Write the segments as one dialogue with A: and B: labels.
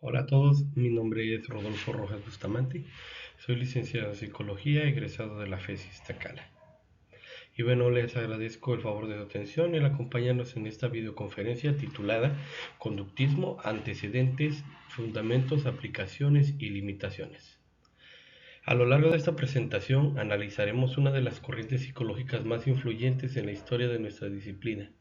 A: Hola a todos, mi nombre es Rodolfo Rojas Bustamante, soy licenciado en Psicología, egresado de la FES Iztacala. Y bueno, les agradezco el favor de su atención y el acompañarnos en esta videoconferencia titulada Conductismo, antecedentes, fundamentos, aplicaciones y limitaciones. A lo largo de esta presentación analizaremos una de las corrientes psicológicas más influyentes en la historia de nuestra disciplina.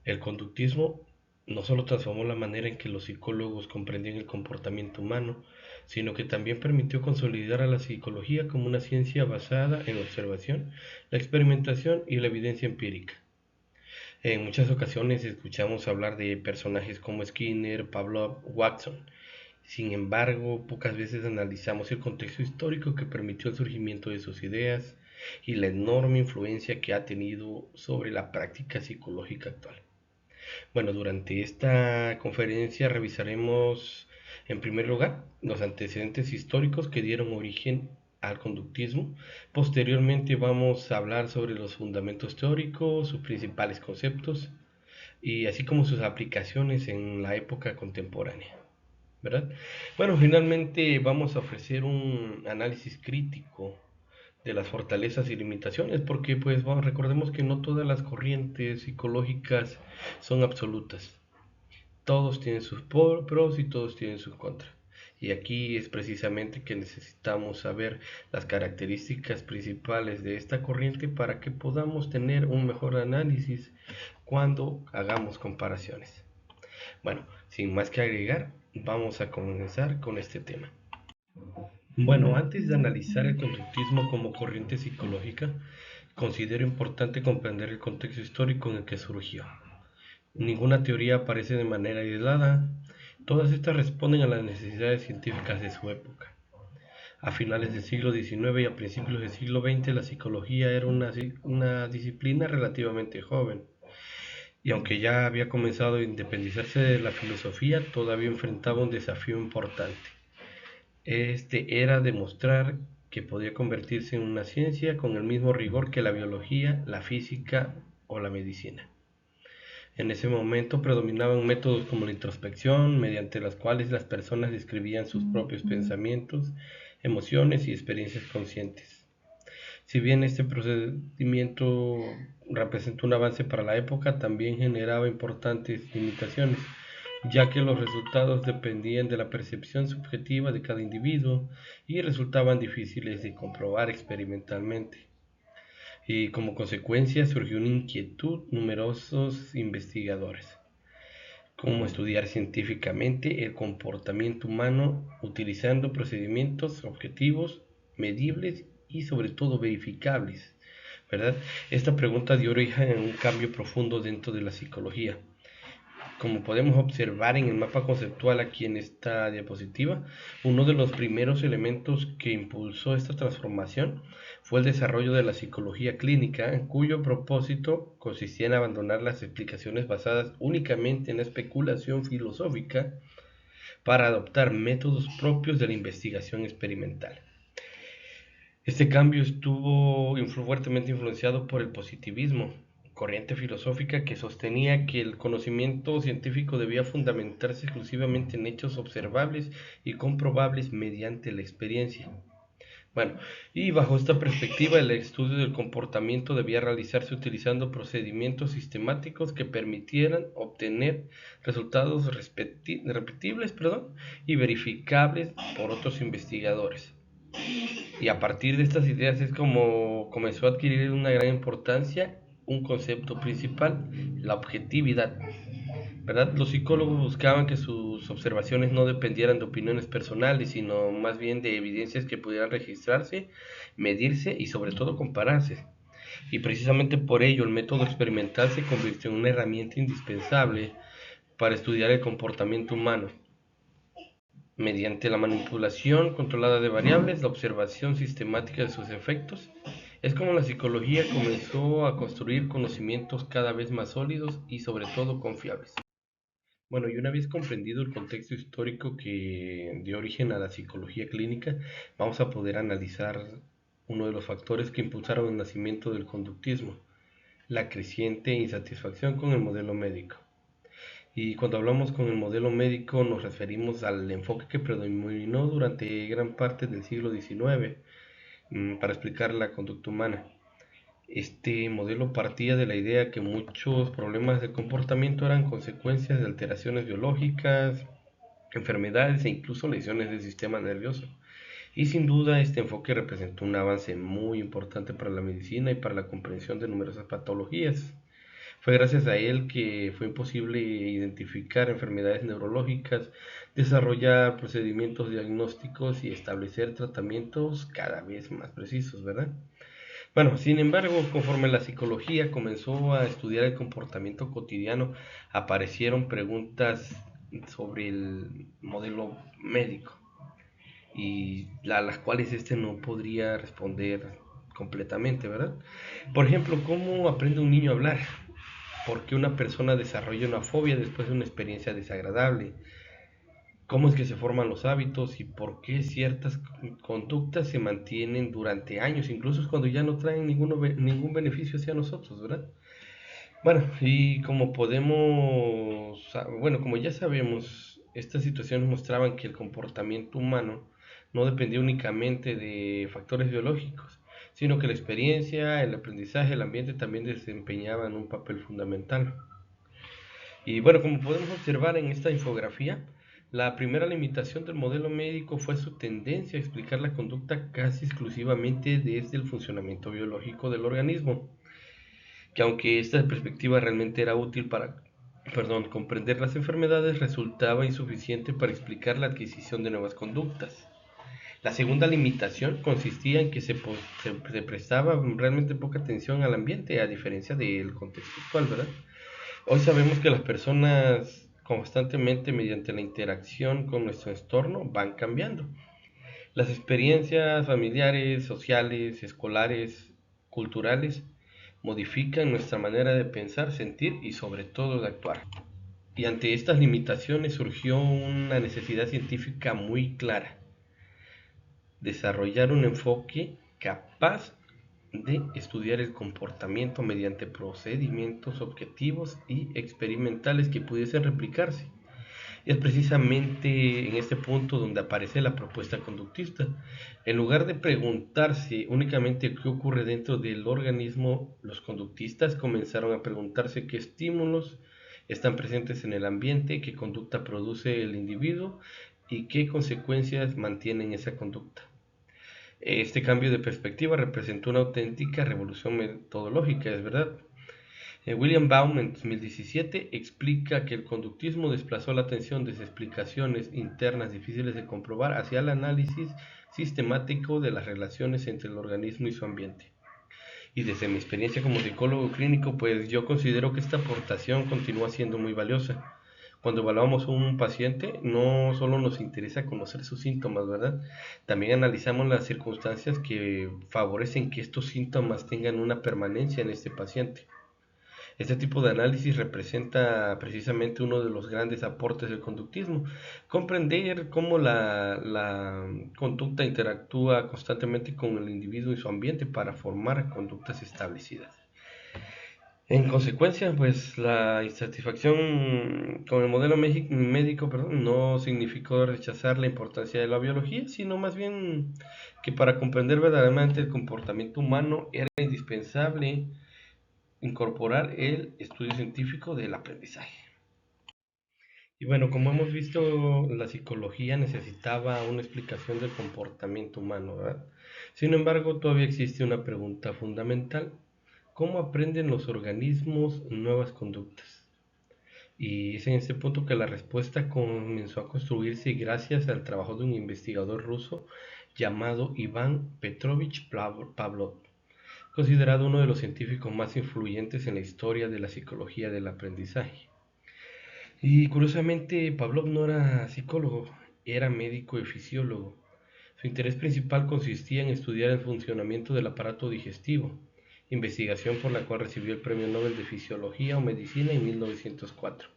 A: El conductismo no solo transformó la manera en que los psicólogos comprendían el comportamiento humano, sino que también permitió consolidar a la psicología como una ciencia basada en la observación, la experimentación y la evidencia empírica. En muchas ocasiones escuchamos hablar de personajes como Skinner, Pavlov, Watson. Sin embargo, pocas veces analizamos el contexto histórico que permitió el surgimiento de sus ideas y la enorme influencia que ha tenido sobre la práctica psicológica actual. Bueno, durante esta conferencia revisaremos, en primer lugar, los antecedentes históricos que dieron origen al conductismo. Posteriormente vamos a hablar sobre los fundamentos teóricos, sus principales conceptos y así como sus aplicaciones en la época contemporánea, ¿verdad? Bueno, finalmente vamos a ofrecer un análisis crítico de las fortalezas y limitaciones, porque pues bueno, recordemos que no todas las corrientes psicológicas son absolutas. Todos tienen sus pros y todos tienen sus contras. Y aquí es precisamente que necesitamos saber las características principales de esta corriente para que podamos tener un mejor análisis cuando hagamos comparaciones. Bueno, sin más que agregar, vamos a comenzar con este tema. Bueno, antes de analizar el conductismo como corriente psicológica, considero importante comprender el contexto histórico en el que surgió. Ninguna teoría aparece de manera aislada, todas estas responden a las necesidades científicas de su época. A finales del siglo XIX y a principios del siglo XX la psicología era una disciplina relativamente joven, y aunque ya había comenzado a independizarse de la filosofía, todavía enfrentaba un desafío importante. Este era demostrar que podía convertirse en una ciencia con el mismo rigor que la biología, la física o la medicina. En ese momento predominaban métodos como la introspección, mediante las cuales las personas describían sus propios pensamientos, emociones y experiencias conscientes. Si bien este procedimiento representó un avance para la época, también generaba importantes limitaciones, ya que los resultados dependían de la percepción subjetiva de cada individuo y resultaban difíciles de comprobar experimentalmente. Y como consecuencia surgió una inquietud numerosos investigadores: cómo estudiar científicamente el comportamiento humano utilizando procedimientos objetivos, medibles y sobre todo verificables, ¿verdad? Esta pregunta dio origen a un cambio profundo dentro de la psicología. Como podemos observar en el mapa conceptual aquí en esta diapositiva, uno de los primeros elementos que impulsó esta transformación fue el desarrollo de la psicología clínica, en cuyo propósito consistía en abandonar las explicaciones basadas únicamente en la especulación filosófica para adoptar métodos propios de la investigación experimental. Este cambio estuvo fuertemente influenciado por el positivismo, corriente filosófica que sostenía que el conocimiento científico debía fundamentarse exclusivamente en hechos observables y comprobables mediante la experiencia. Bueno, y bajo esta perspectiva, el estudio del comportamiento debía realizarse utilizando procedimientos sistemáticos que permitieran obtener resultados repetibles, y verificables por otros investigadores. Y a partir de estas ideas es como comenzó a adquirir una gran importancia un concepto principal: la objetividad, ¿verdad? Los psicólogos buscaban que sus observaciones no dependieran de opiniones personales, sino más bien de evidencias que pudieran registrarse, medirse y sobre todo compararse. Y precisamente por ello el método experimental se convirtió en una herramienta indispensable para estudiar el comportamiento humano. Mediante la manipulación controlada de variables, la observación sistemática de sus efectos, es como la psicología comenzó a construir conocimientos cada vez más sólidos y sobre todo confiables. Bueno, y una vez comprendido el contexto histórico que dio origen a la psicología clínica, vamos a poder analizar uno de los factores que impulsaron el nacimiento del conductismo: la creciente insatisfacción con el modelo médico. Y cuando hablamos con el modelo médico nos referimos al enfoque que predominó durante gran parte del siglo XIX para explicar la conducta humana. Este modelo partía de la idea que muchos problemas de comportamiento eran consecuencias de alteraciones biológicas, enfermedades e incluso lesiones del sistema nervioso. Y sin duda este enfoque representó un avance muy importante para la medicina y para la comprensión de numerosas patologías. Fue gracias a él que fue imposible identificar enfermedades neurológicas, desarrollar procedimientos diagnósticos y establecer tratamientos cada vez más precisos, ¿verdad? Bueno, sin embargo, conforme la psicología comenzó a estudiar el comportamiento cotidiano, aparecieron preguntas sobre el modelo médico y las cuales este no podría responder completamente, ¿verdad? Por ejemplo, ¿cómo aprende un niño a hablar? ¿Por qué una persona desarrolla una fobia después de una experiencia desagradable? ¿Cómo es que se forman los hábitos y por qué ciertas conductas se mantienen durante años, incluso cuando ya no traen ningún beneficio hacia nosotros, ¿verdad? Bueno, y como ya sabemos, estas situaciones mostraban que el comportamiento humano no dependía únicamente de factores biológicos, sino que la experiencia, el aprendizaje, el ambiente también desempeñaban un papel fundamental. Y bueno, como podemos observar en esta infografía, la primera limitación del modelo médico fue su tendencia a explicar la conducta casi exclusivamente desde el funcionamiento biológico del organismo, que aunque esta perspectiva realmente era útil para, comprender las enfermedades, resultaba insuficiente para explicar la adquisición de nuevas conductas. La segunda limitación consistía en que se prestaba realmente poca atención al ambiente, a diferencia del contexto actual, ¿verdad? Hoy sabemos que las personas constantemente mediante la interacción con nuestro entorno van cambiando. Las experiencias familiares, sociales, escolares, culturales modifican nuestra manera de pensar, sentir y sobre todo de actuar. Y ante estas limitaciones surgió una necesidad científica muy clara: desarrollar un enfoque capaz de estudiar el comportamiento mediante procedimientos objetivos y experimentales que pudiesen replicarse. Y es precisamente en este punto donde aparece la propuesta conductista. En lugar de preguntarse únicamente qué ocurre dentro del organismo, los conductistas comenzaron a preguntarse qué estímulos están presentes en el ambiente, qué conducta produce el individuo y qué consecuencias mantienen esa conducta. Este cambio de perspectiva representó una auténtica revolución metodológica, es verdad. William Baum en 2017 explica que el conductismo desplazó la atención desde explicaciones internas difíciles de comprobar hacia el análisis sistemático de las relaciones entre el organismo y su ambiente. Y desde mi experiencia como psicólogo clínico, pues yo considero que esta aportación continúa siendo muy valiosa. Cuando evaluamos a un paciente, no solo nos interesa conocer sus síntomas, ¿verdad? También analizamos las circunstancias que favorecen que estos síntomas tengan una permanencia en este paciente. Este tipo de análisis representa precisamente uno de los grandes aportes del conductismo: comprender cómo la conducta interactúa constantemente con el individuo y su ambiente para formar conductas establecidas. En consecuencia, pues la insatisfacción con el modelo médico, no significó rechazar la importancia de la biología, sino más bien que para comprender verdaderamente el comportamiento humano era indispensable incorporar el estudio científico del aprendizaje. Y bueno, como hemos visto, la psicología necesitaba una explicación del comportamiento humano, ¿verdad? Sin embargo, todavía existe una pregunta fundamental: ¿cómo aprenden los organismos nuevas conductas? Y es en este punto que la respuesta comenzó a construirse gracias al trabajo de un investigador ruso llamado Iván Petrovich Pavlov, considerado uno de los científicos más influyentes en la historia de la psicología del aprendizaje. Y curiosamente, Pavlov no era psicólogo, era médico y fisiólogo. Su interés principal consistía en estudiar el funcionamiento del aparato digestivo, investigación por la cual recibió el Premio Nobel de Fisiología o Medicina en 1904.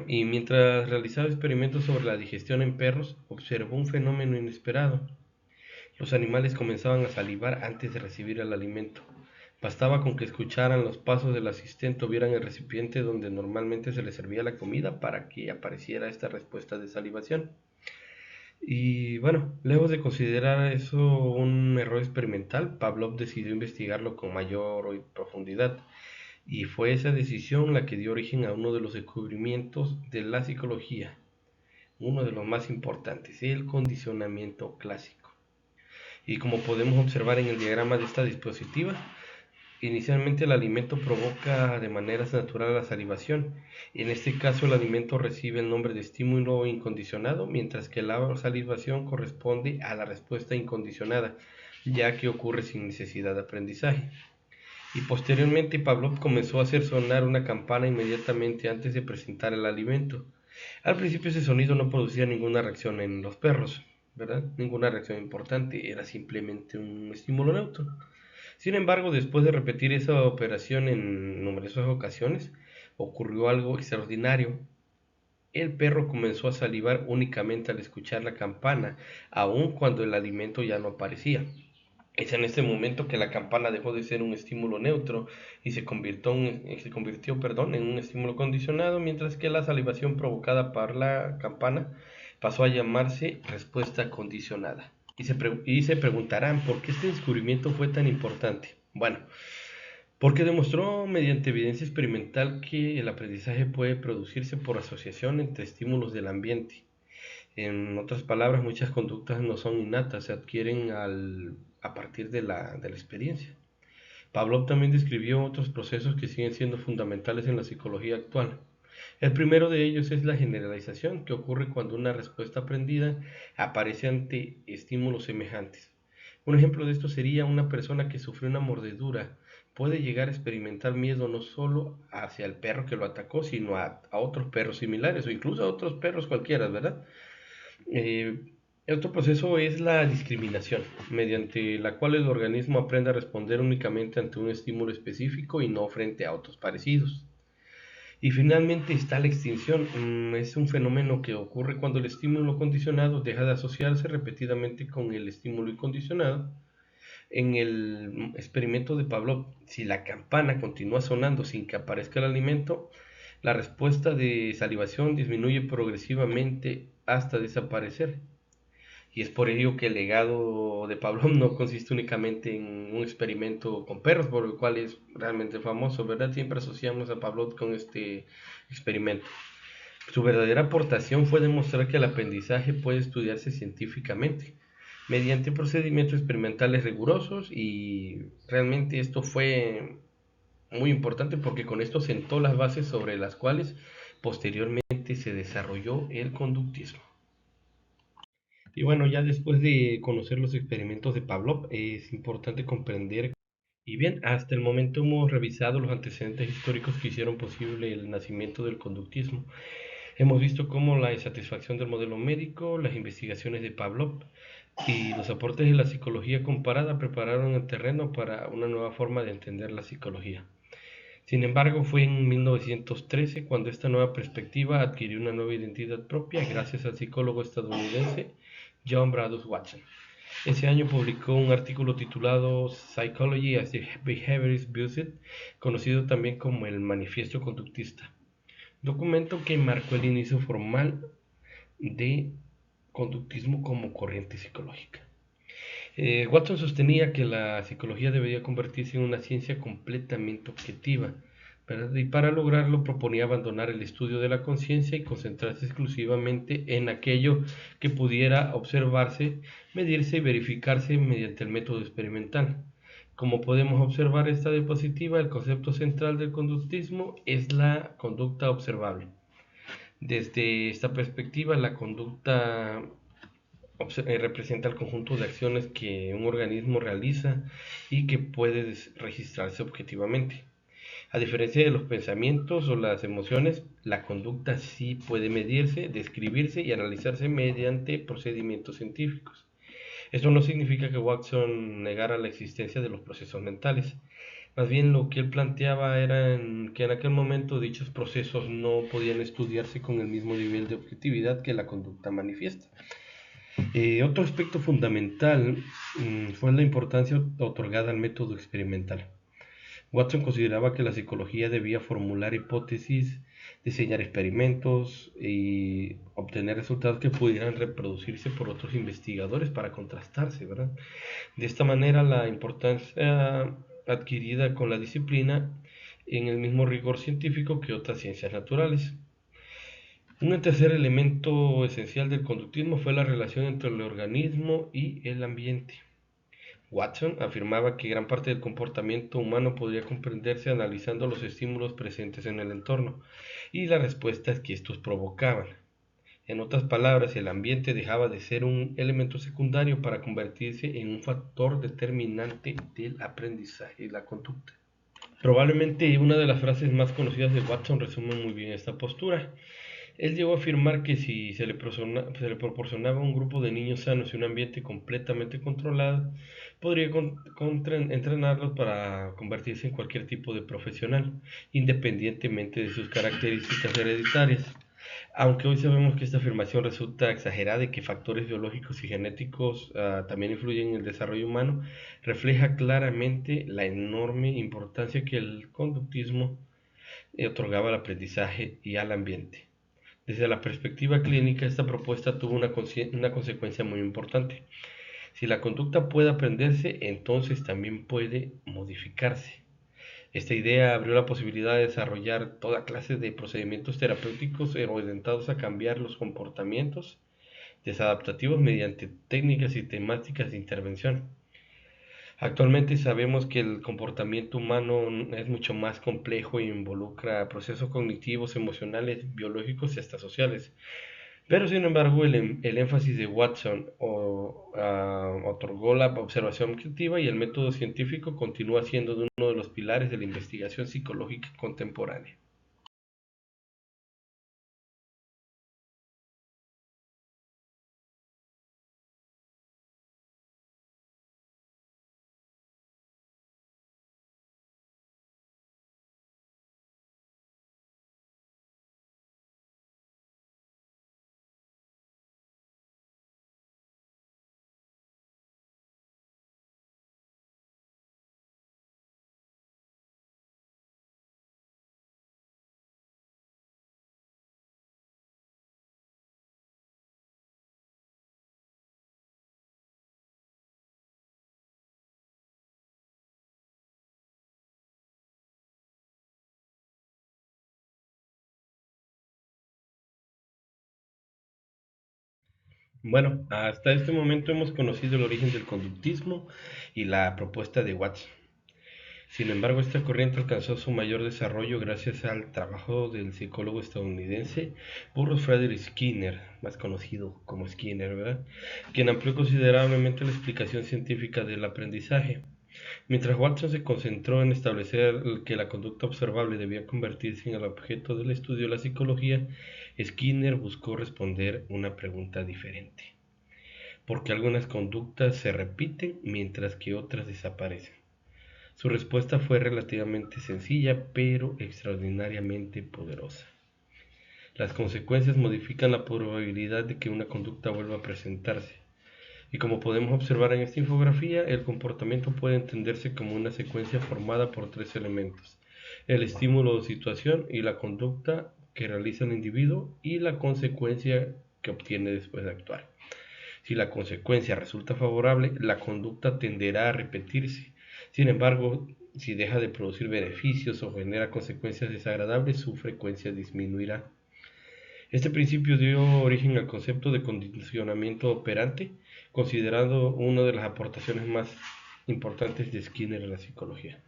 A: Y mientras realizaba experimentos sobre la digestión en perros, observó un fenómeno inesperado: los animales comenzaban a salivar antes de recibir el alimento. Bastaba con que escucharan los pasos del asistente o vieran el recipiente donde normalmente se les servía la comida para que apareciera esta respuesta de salivación. Y bueno, lejos de considerar eso un error experimental, Pavlov decidió investigarlo con mayor profundidad. Y fue esa decisión la que dio origen a uno de los descubrimientos de la psicología, uno de los más importantes, el condicionamiento clásico. Y como podemos observar en el diagrama de esta diapositiva, inicialmente el alimento provoca de manera natural la salivación. En este caso el alimento recibe el nombre de estímulo incondicionado, mientras que la salivación corresponde a la respuesta incondicionada, ya que ocurre sin necesidad de aprendizaje. Y posteriormente Pavlov comenzó a hacer sonar una campana inmediatamente antes de presentar el alimento. Al principio ese sonido no producía ninguna reacción en los perros, ¿verdad? Ninguna reacción importante, era simplemente un estímulo neutro. Sin embargo, después de repetir esa operación en numerosas ocasiones, ocurrió algo extraordinario. El perro comenzó a salivar únicamente al escuchar la campana, aun cuando el alimento ya no aparecía. Es en este momento que la campana dejó de ser un estímulo neutro y se convirtió en un estímulo condicionado, mientras que la salivación provocada por la campana pasó a llamarse respuesta condicionada. Y se preguntarán por qué este descubrimiento fue tan importante. Bueno, porque demostró mediante evidencia experimental que el aprendizaje puede producirse por asociación entre estímulos del ambiente. En otras palabras, muchas conductas no son innatas, se adquieren a partir de la experiencia. Pavlov también describió otros procesos que siguen siendo fundamentales en la psicología actual. El primero de ellos es la generalización, que ocurre cuando una respuesta aprendida aparece ante estímulos semejantes. Un ejemplo de esto sería una persona que sufrió una mordedura. Puede llegar a experimentar miedo no solo hacia el perro que lo atacó, sino a otros perros similares o incluso a otros perros cualquiera, ¿verdad? Eh, Otro proceso es la discriminación, mediante la cual el organismo aprende a responder únicamente ante un estímulo específico y no frente a otros parecidos. Y finalmente está la extinción. Es un fenómeno que ocurre cuando el estímulo condicionado deja de asociarse repetidamente con el estímulo incondicionado. En el experimento de Pavlov, si la campana continúa sonando sin que aparezca el alimento, la respuesta de salivación disminuye progresivamente hasta desaparecer. Y es por ello que el legado de Pavlov no consiste únicamente en un experimento con perros, por el cual es realmente famoso, ¿verdad? Siempre asociamos a Pavlov con este experimento. Su verdadera aportación fue demostrar que el aprendizaje puede estudiarse científicamente mediante procedimientos experimentales rigurosos, y realmente esto fue muy importante porque con esto sentó las bases sobre las cuales posteriormente se desarrolló el conductismo. Y bueno, ya después de conocer los experimentos de Pavlov, es importante comprender, y bien, hasta el momento hemos revisado los antecedentes históricos que hicieron posible el nacimiento del conductismo. Hemos visto cómo la insatisfacción del modelo médico, las investigaciones de Pavlov y los aportes de la psicología comparada prepararon el terreno para una nueva forma de entender la psicología. Sin embargo, fue en 1913 cuando esta nueva perspectiva adquirió una nueva identidad propia gracias al psicólogo estadounidense John Bradus Watson. Ese año publicó un artículo titulado Psychology as the Behaviorist Views It, conocido también como el Manifiesto Conductista, documento que marcó el inicio formal de conductismo como corriente psicológica. Watson sostenía que la psicología debería convertirse en una ciencia completamente objetiva, ¿verdad? Y para lograrlo proponía abandonar el estudio de la conciencia y concentrarse exclusivamente en aquello que pudiera observarse, medirse y verificarse mediante el método experimental. Como podemos observar esta diapositiva, el concepto central del conductismo es la conducta observable. Desde esta perspectiva, la conducta representa el conjunto de acciones que un organismo realiza y que puede registrarse objetivamente. A diferencia de los pensamientos o las emociones, la conducta sí puede medirse, describirse y analizarse mediante procedimientos científicos. Esto no significa que Watson negara la existencia de los procesos mentales. Más bien lo que él planteaba era que en aquel momento dichos procesos no podían estudiarse con el mismo nivel de objetividad que la conducta manifiesta. Otro aspecto fundamental fue la importancia otorgada al método experimental. Watson consideraba que la psicología debía formular hipótesis, diseñar experimentos y obtener resultados que pudieran reproducirse por otros investigadores para contrastarse, ¿verdad? De esta manera, la importancia adquirida con la disciplina en el mismo rigor científico que otras ciencias naturales. Un tercer elemento esencial del conductismo fue la relación entre el organismo y el ambiente. Watson afirmaba que gran parte del comportamiento humano podría comprenderse analizando los estímulos presentes en el entorno y las respuestas que estos provocaban. En otras palabras, el ambiente dejaba de ser un elemento secundario para convertirse en un factor determinante del aprendizaje y la conducta. Probablemente una de las frases más conocidas de Watson resume muy bien esta postura. Él llegó a afirmar que si se le proporcionaba a un grupo de niños sanos y un ambiente completamente controlado, podría entrenarlos para convertirse en cualquier tipo de profesional, independientemente de sus características hereditarias. Aunque hoy sabemos que esta afirmación resulta exagerada y que factores biológicos y genéticos también influyen en el desarrollo humano, refleja claramente la enorme importancia que el conductismo otorgaba al aprendizaje y al ambiente. Desde la perspectiva clínica, esta propuesta tuvo una consecuencia muy importante. Si la conducta puede aprenderse, entonces también puede modificarse. Esta idea abrió la posibilidad de desarrollar toda clase de procedimientos terapéuticos orientados a cambiar los comportamientos desadaptativos mediante técnicas sistemáticas de intervención. Actualmente sabemos que el comportamiento humano es mucho más complejo e involucra procesos cognitivos, emocionales, biológicos y hasta sociales. Pero sin embargo, el énfasis de Watson otorgó la observación objetiva y el método científico continúa siendo uno de los pilares de la investigación psicológica contemporánea. Bueno, hasta este momento hemos conocido el origen del conductismo y la propuesta de Watson. Sin embargo, esta corriente alcanzó su mayor desarrollo gracias al trabajo del psicólogo estadounidense Burroughs Frederick Skinner, más conocido como Skinner, ¿verdad? Quien amplió considerablemente la explicación científica del aprendizaje. Mientras Watson se concentró en establecer que la conducta observable debía convertirse en el objeto del estudio de la psicología, Skinner buscó responder una pregunta diferente. ¿Por qué algunas conductas se repiten mientras que otras desaparecen? Su respuesta fue relativamente sencilla, pero extraordinariamente poderosa. Las consecuencias modifican la probabilidad de que una conducta vuelva a presentarse. Y como podemos observar en esta infografía, el comportamiento puede entenderse como una secuencia formada por tres elementos: el estímulo o situación y la conducta que realiza el individuo y la consecuencia que obtiene después de actuar. Si la consecuencia resulta favorable, la conducta tenderá a repetirse. Sin embargo, si deja de producir beneficios o genera consecuencias desagradables, su frecuencia disminuirá. Este principio dio origen al concepto de condicionamiento operante, considerado una de las aportaciones más importantes de Skinner en la psicología.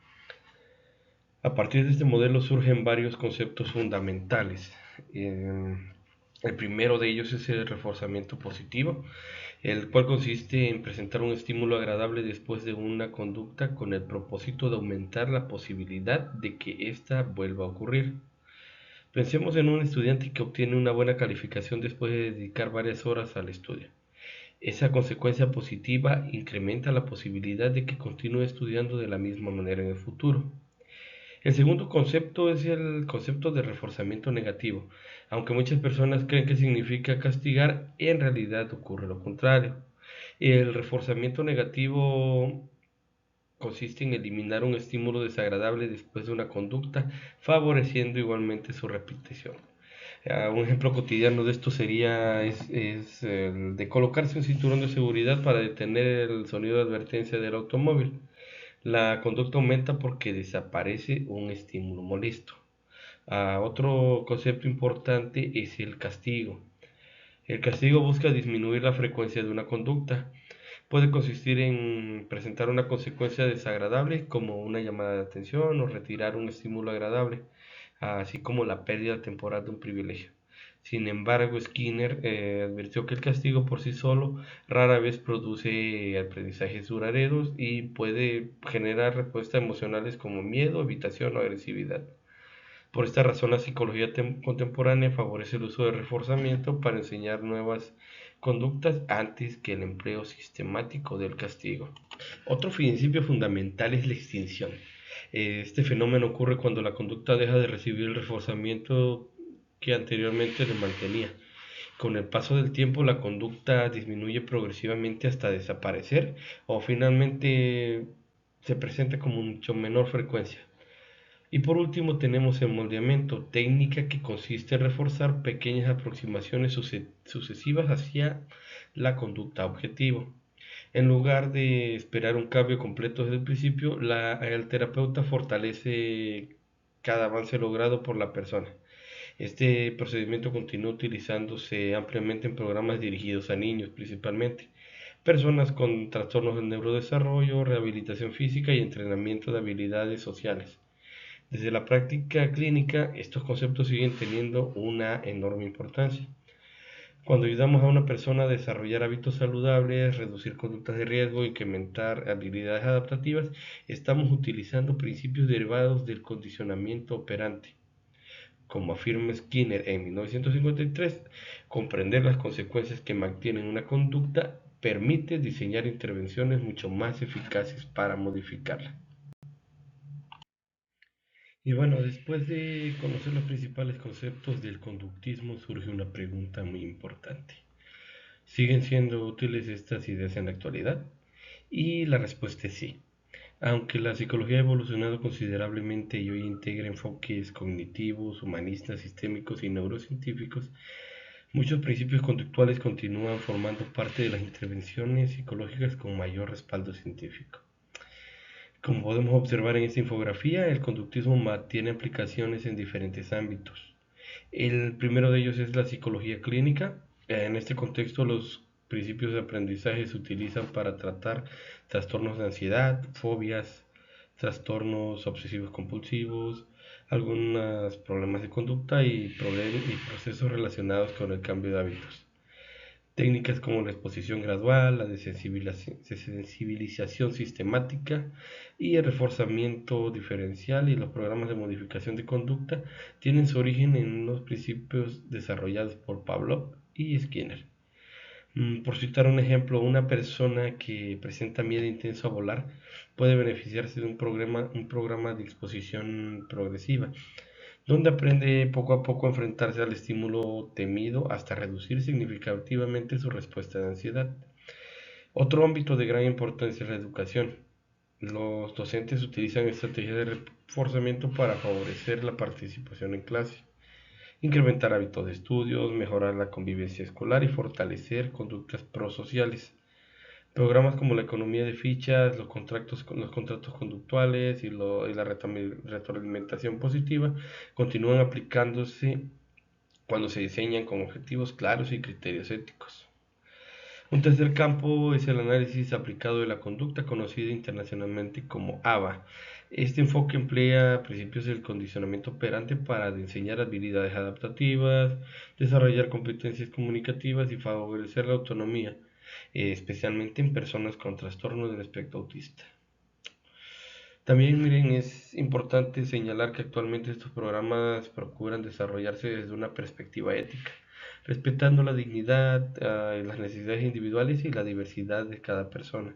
A: A partir de este modelo surgen varios conceptos fundamentales. El primero de ellos es el reforzamiento positivo, el cual consiste en presentar un estímulo agradable después de una conducta con el propósito de aumentar la posibilidad de que ésta vuelva a ocurrir. Pensemos en un estudiante que obtiene una buena calificación después de dedicar varias horas al estudio. Esa consecuencia positiva incrementa la posibilidad de que continúe estudiando de la misma manera en el futuro. El segundo concepto es el concepto de reforzamiento negativo. Aunque muchas personas creen que significa castigar, en realidad ocurre lo contrario. El reforzamiento negativo consiste en eliminar un estímulo desagradable después de una conducta, favoreciendo igualmente su repetición. Un ejemplo cotidiano de esto sería es el de colocarse un cinturón de seguridad para detener el sonido de advertencia del automóvil. La conducta aumenta porque desaparece un estímulo molesto. Otro concepto importante es el castigo. El castigo busca disminuir la frecuencia de una conducta. Puede consistir en presentar una consecuencia desagradable como una llamada de atención o retirar un estímulo agradable, así como la pérdida temporal de un privilegio. Sin embargo, Skinner advirtió que el castigo por sí solo rara vez produce aprendizajes duraderos y puede generar respuestas emocionales como miedo, evitación o agresividad. Por esta razón, la psicología contemporánea favorece el uso de reforzamiento para enseñar nuevas conductas antes que el empleo sistemático del castigo. Otro principio fundamental es la extinción. Este fenómeno ocurre cuando la conducta deja de recibir el reforzamiento que anteriormente le mantenía. Con el paso del tiempo, la conducta disminuye progresivamente hasta desaparecer o finalmente se presenta con mucho menor frecuencia. Y por último tenemos el moldeamiento, técnica que consiste en reforzar pequeñas aproximaciones sucesivas hacia la conducta objetivo. En lugar de esperar un cambio completo desde el principio, el terapeuta fortalece cada avance logrado por la persona. Este procedimiento continúa utilizándose ampliamente en programas dirigidos a niños principalmente, personas con trastornos del neurodesarrollo, rehabilitación física y entrenamiento de habilidades sociales. Desde la práctica clínica, estos conceptos siguen teniendo una enorme importancia. Cuando ayudamos a una persona a desarrollar hábitos saludables, reducir conductas de riesgo, incrementar habilidades adaptativas, estamos utilizando principios derivados del condicionamiento operante. Como afirma Skinner en 1953, comprender las consecuencias que mantienen una conducta permite diseñar intervenciones mucho más eficaces para modificarla. Y bueno, después de conocer los principales conceptos del conductismo, surge una pregunta muy importante. ¿Siguen siendo útiles estas ideas en la actualidad? Y la respuesta es sí. Aunque la psicología ha evolucionado considerablemente y hoy integra enfoques cognitivos, humanistas, sistémicos y neurocientíficos, muchos principios conductuales continúan formando parte de las intervenciones psicológicas con mayor respaldo científico. Como podemos observar en esta infografía, el conductismo tiene aplicaciones en diferentes ámbitos. El primero de ellos es la psicología clínica. En este contexto, los principios de aprendizaje se utilizan para tratar trastornos de ansiedad, fobias, trastornos obsesivos compulsivos, algunos problemas de conducta y procesos relacionados con el cambio de hábitos. Técnicas como la exposición gradual, la desensibilización sistemática y el reforzamiento diferencial y los programas de modificación de conducta tienen su origen en los principios desarrollados por Pavlov y Skinner. Por citar un ejemplo, una persona que presenta miedo intenso a volar puede beneficiarse de un programa de exposición progresiva donde aprende poco a poco a enfrentarse al estímulo temido hasta reducir significativamente su respuesta de ansiedad. Otro ámbito de gran importancia es la educación. Los docentes utilizan estrategias de reforzamiento para favorecer la participación en clase, incrementar hábitos de estudios, mejorar la convivencia escolar y fortalecer conductas prosociales. Programas como la economía de fichas, los contratos conductuales y la retroalimentación positiva continúan aplicándose cuando se diseñan con objetivos claros y criterios éticos. Un tercer campo es el análisis aplicado de la conducta, conocido internacionalmente como ABA. Este enfoque emplea principios del condicionamiento operante para diseñar habilidades adaptativas, desarrollar competencias comunicativas y favorecer la autonomía, especialmente en personas con trastorno del espectro autista. También, miren, es importante señalar que actualmente estos programas procuran desarrollarse desde una perspectiva ética, respetando la dignidad, las necesidades individuales y la diversidad de cada persona.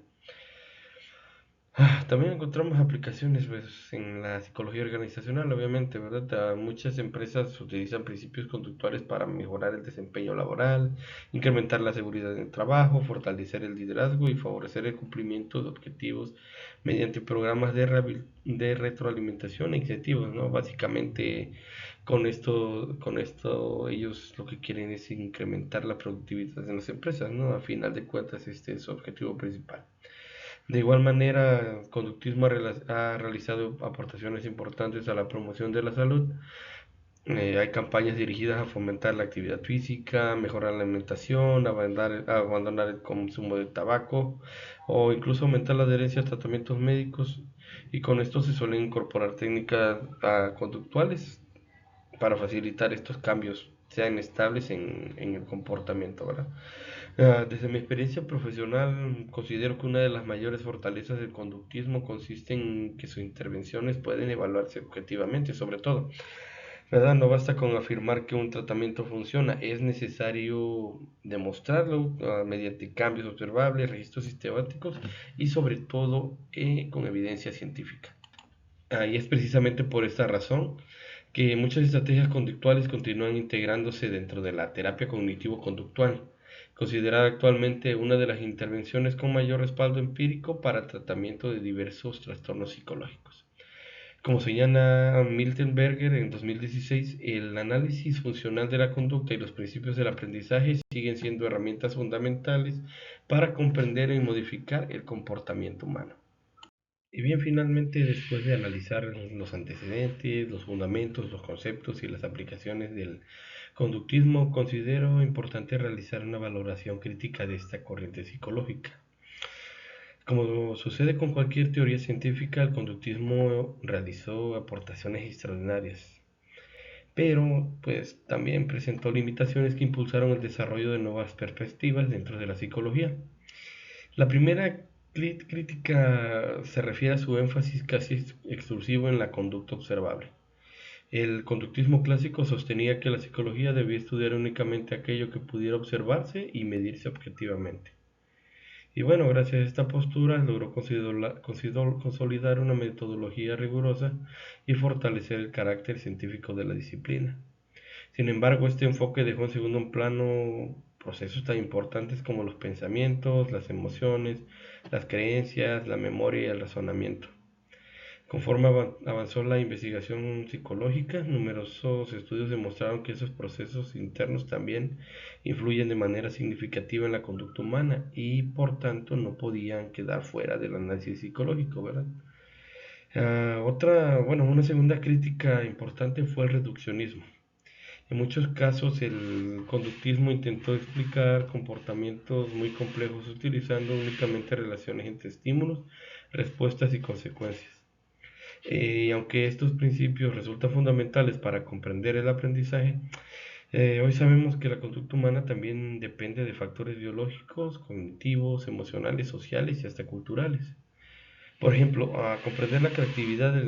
A: También encontramos aplicaciones pues, en la psicología organizacional, obviamente, ¿verdad? Muchas empresas utilizan principios conductuales para mejorar el desempeño laboral, incrementar la seguridad en el trabajo, fortalecer el liderazgo y favorecer el cumplimiento de objetivos mediante programas de retroalimentación e incentivos, ¿no? Básicamente, con esto ellos lo que quieren es incrementar la productividad de las empresas, ¿no? A final de cuentas, este es su objetivo principal. De igual manera, el conductismo ha realizado aportaciones importantes a la promoción de la salud. Hay campañas dirigidas a fomentar la actividad física, mejorar la alimentación, abandonar el consumo de tabaco o incluso aumentar la adherencia a tratamientos médicos. Y con esto se suelen incorporar técnicas conductuales para facilitar estos cambios, sean estables en el comportamiento, ¿verdad? Desde mi experiencia profesional, considero que una de las mayores fortalezas del conductismo consiste en que sus intervenciones pueden evaluarse objetivamente, sobre todo, ¿verdad? No basta con afirmar que un tratamiento funciona, es necesario demostrarlo mediante cambios observables, registros sistemáticos y sobre todo con evidencia científica. Y es precisamente por esta razón que muchas estrategias conductuales continúan integrándose dentro de la terapia cognitivo-conductual, considerada actualmente una de las intervenciones con mayor respaldo empírico para el tratamiento de diversos trastornos psicológicos. Como señala Miltenberger en 2016, el análisis funcional de la conducta y los principios del aprendizaje siguen siendo herramientas fundamentales para comprender y modificar el comportamiento humano. Y bien, finalmente, después de analizar los antecedentes, los fundamentos, los conceptos y las aplicaciones del conductismo, considero importante realizar una valoración crítica de esta corriente psicológica. Como sucede con cualquier teoría científica, el conductismo realizó aportaciones extraordinarias, pero pues también presentó limitaciones que impulsaron el desarrollo de nuevas perspectivas dentro de la psicología. La primera crítica se refiere a su énfasis casi exclusivo en la conducta observable. El conductismo clásico sostenía que la psicología debía estudiar únicamente aquello que pudiera observarse y medirse objetivamente. Y bueno, gracias a esta postura logró consolidar una metodología rigurosa y fortalecer el carácter científico de la disciplina. Sin embargo, este enfoque dejó en segundo plano procesos tan importantes como los pensamientos, las emociones, las creencias, la memoria y el razonamiento. Conforme avanzó la investigación psicológica, numerosos estudios demostraron que esos procesos internos también influyen de manera significativa en la conducta humana y por tanto no podían quedar fuera del análisis psicológico, ¿verdad? Una segunda crítica importante fue el reduccionismo. En muchos casos el conductismo intentó explicar comportamientos muy complejos utilizando únicamente relaciones entre estímulos, respuestas y consecuencias. Y aunque estos principios resultan fundamentales para comprender el aprendizaje, hoy sabemos que la conducta humana también depende de factores biológicos, cognitivos, emocionales, sociales y hasta culturales. Por ejemplo, a comprender la creatividad el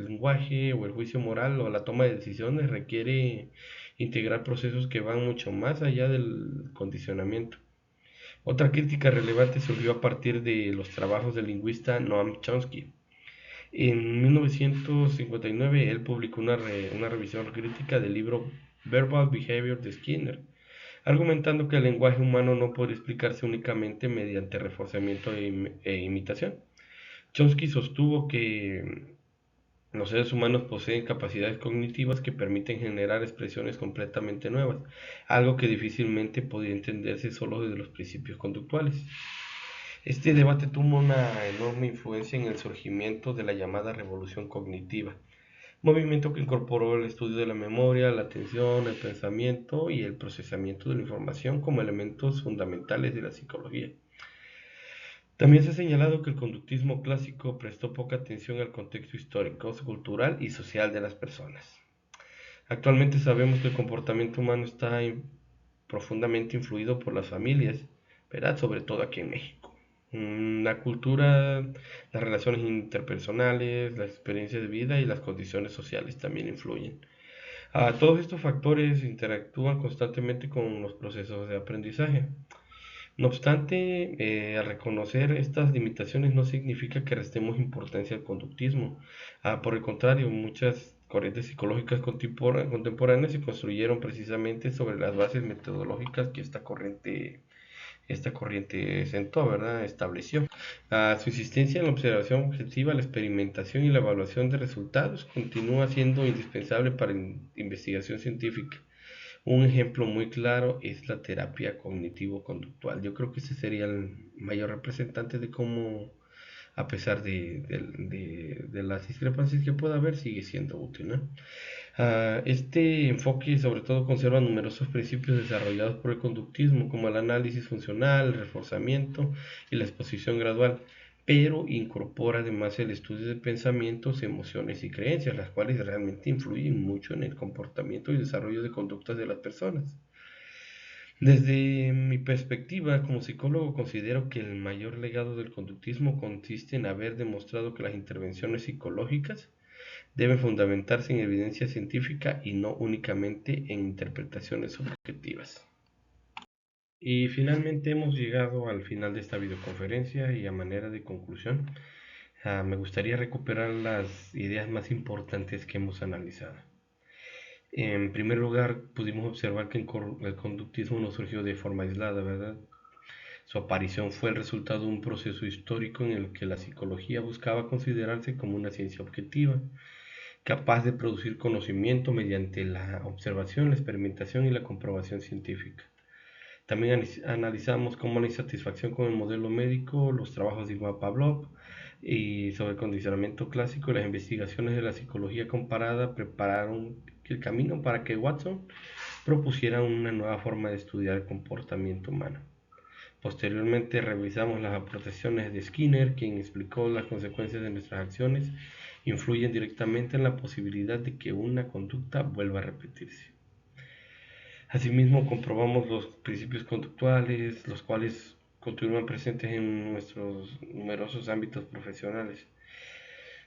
A: lenguaje o el juicio moral o la toma de decisiones requiere integrar procesos que van mucho más allá del condicionamiento. Otra crítica relevante surgió a partir de los trabajos del lingüista Noam Chomsky. En 1959 él publicó una revisión crítica del libro Verbal Behavior de Skinner, argumentando que el lenguaje humano no puede explicarse únicamente mediante reforzamiento e imitación. Chomsky sostuvo que los seres humanos poseen capacidades cognitivas que permiten generar expresiones completamente nuevas, algo que difícilmente podría entenderse solo desde los principios conductuales. Este debate tuvo una enorme influencia en el surgimiento de la llamada revolución cognitiva, movimiento que incorporó el estudio de la memoria, la atención, el pensamiento y el procesamiento de la información como elementos fundamentales de la psicología. También se ha señalado que el conductismo clásico prestó poca atención al contexto histórico, cultural y social de las personas. Actualmente sabemos que el comportamiento humano está profundamente influido por las familias, ¿verdad? Sobre todo aquí en México. La cultura, las relaciones interpersonales, las experiencias de vida y las condiciones sociales también influyen. Todos estos factores interactúan constantemente con los procesos de aprendizaje. No obstante, al reconocer estas limitaciones no significa que restemos importancia al conductismo. Por el contrario, muchas corrientes psicológicas contemporáneas se construyeron precisamente sobre las bases metodológicas que esta corriente sentó, ¿verdad? Estableció. Su insistencia en la observación objetiva, la experimentación y la evaluación de resultados continúa siendo indispensable para la investigación científica. Un ejemplo muy claro es la terapia cognitivo-conductual. Yo creo que ese sería el mayor representante de cómo, a pesar de las discrepancias que pueda haber, sigue siendo útil, ¿no? Este enfoque sobre todo conserva numerosos principios desarrollados por el conductismo, como el análisis funcional, el reforzamiento y la exposición gradual, pero incorpora además el estudio de pensamientos, emociones y creencias, las cuales realmente influyen mucho en el comportamiento y desarrollo de conductas de las personas. Desde mi perspectiva como psicólogo, considero que el mayor legado del conductismo consiste en haber demostrado que las intervenciones psicológicas deben fundamentarse en evidencia científica y no únicamente en interpretaciones subjetivas. Y finalmente hemos llegado al final de esta videoconferencia y a manera de conclusión, me gustaría recuperar las ideas más importantes que hemos analizado. En primer lugar, pudimos observar que el conductismo no surgió de forma aislada, ¿verdad? Su aparición fue el resultado de un proceso histórico en el que la psicología buscaba considerarse como una ciencia objetiva, capaz de producir conocimiento mediante la observación, la experimentación y la comprobación científica. También analizamos cómo la insatisfacción con el modelo médico, los trabajos de Ivan Pavlov y sobre el condicionamiento clásico y las investigaciones de la psicología comparada prepararon el camino para que Watson propusiera una nueva forma de estudiar el comportamiento humano. Posteriormente revisamos las aportaciones de Skinner, quien explicó las consecuencias de nuestras acciones influyen directamente en la posibilidad de que una conducta vuelva a repetirse. Asimismo, comprobamos los principios conductuales, los cuales continúan presentes en nuestros numerosos ámbitos profesionales.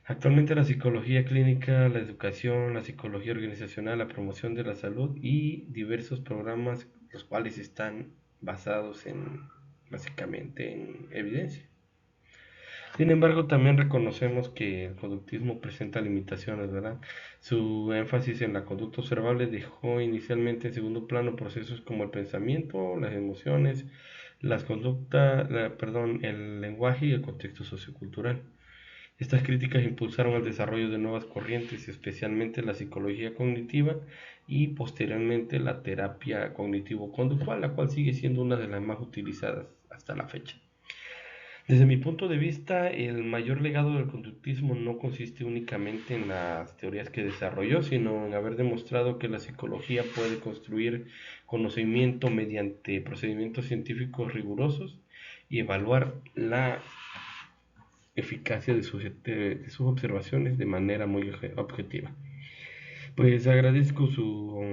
A: Actualmente la psicología clínica, la educación, la psicología organizacional, la promoción de la salud y diversos programas los cuales están basados básicamente en evidencia. Sin embargo, también reconocemos que el conductismo presenta limitaciones, ¿verdad? Su énfasis en la conducta observable dejó inicialmente en segundo plano procesos como el pensamiento, las emociones, el lenguaje y el contexto sociocultural. Estas críticas impulsaron el desarrollo de nuevas corrientes, especialmente la psicología cognitiva y posteriormente la terapia cognitivo-conductual, la cual sigue siendo una de las más utilizadas hasta la fecha. Desde mi punto de vista, el mayor legado del conductismo no consiste únicamente en las teorías que desarrolló, sino en haber demostrado que la psicología puede construir conocimiento mediante procedimientos científicos rigurosos y evaluar la eficacia de sus observaciones de manera muy objetiva. Pues agradezco su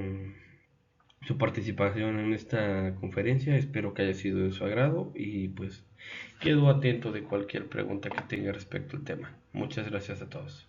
A: participación en esta conferencia, espero que haya sido de su agrado y pues quedo atento de cualquier pregunta que tenga respecto al tema. Muchas gracias a todos.